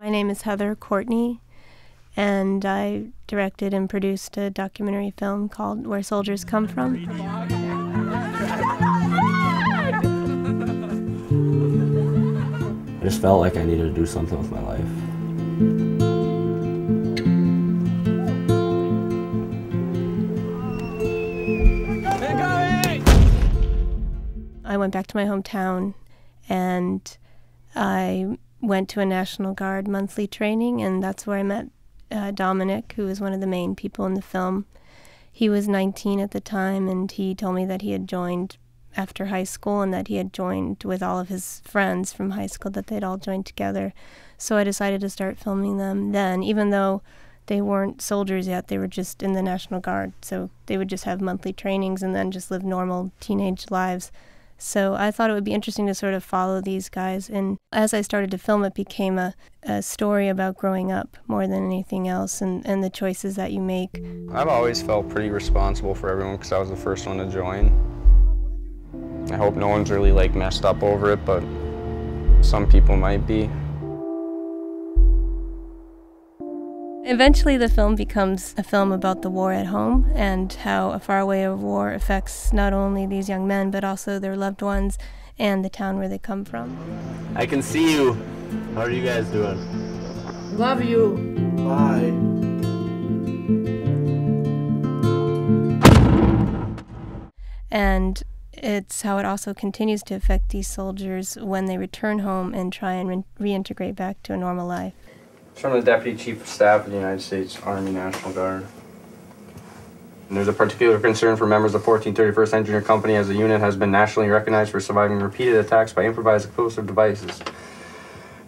My name is Heather Courtney, and I directed and produced a documentary film called Where Soldiers Come From. I just felt like I needed to do something with my life. I went back to my hometown and I went to a National Guard monthly training, and that's where I met Dominic, who was one of the main people in the film. He was 19 at the time, and he told me that he had joined after high school and that he had joined with all of his friends from high school, that they'd all joined together. So I decided to start filming them then, even though they weren't soldiers yet. They were just in the National Guard, so they would just have monthly trainings and then just live normal teenage lives. So I thought it would be interesting to sort of follow these guys, and as I started to film, it became a story about growing up more than anything else, and the choices that you make. I've always felt pretty responsible for everyone because I was the first one to join. I hope no one's really messed up over it, but some people might be. Eventually the film becomes a film about the war at home and how a faraway war affects not only these young men but also their loved ones and the town where they come from. I can see you. How are you guys doing? Love you. Bye. And it's how it also continues to affect these soldiers when they return home and try and reintegrate back to a normal life. From the Deputy Chief of Staff of the United States Army National Guard. And there's a particular concern for members of 1431st Engineer Company, as the unit has been nationally recognized for surviving repeated attacks by improvised explosive devices.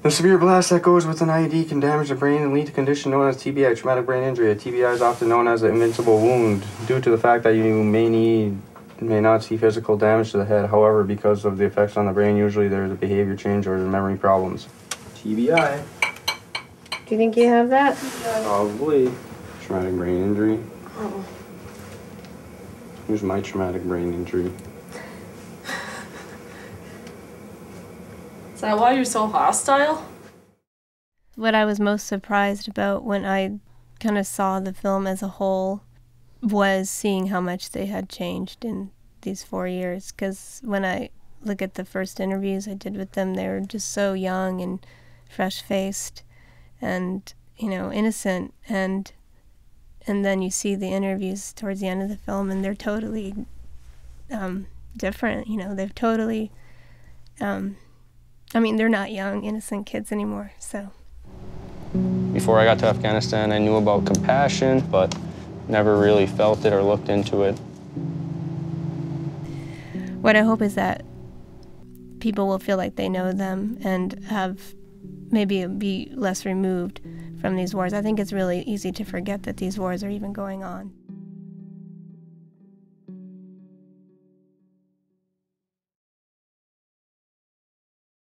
The severe blast that goes with an IED can damage the brain and lead to a condition known as TBI, traumatic brain injury. A TBI is often known as an invincible wound due to the fact that you may not see physical damage to the head. However, because of the effects on the brain, usually there's a behavior change or memory problems. TBI. Do you think you have that? Probably. Traumatic brain injury. Oh. Here's my traumatic brain injury. Is that why you're so hostile? What I was most surprised about when I kind of saw the film as a whole was seeing how much they had changed in these 4 years. Because when I look at the first interviews I did with them, they were just so young and fresh-faced and, innocent. And then you see the interviews towards the end of the film, and they're totally different. They've totally, they're not young, innocent kids anymore, so. Before I got to Afghanistan, I knew about compassion, but never really felt it or looked into it. What I hope is that people will feel like they know them and have maybe be less removed from these wars. I think it's really easy to forget that these wars are even going on.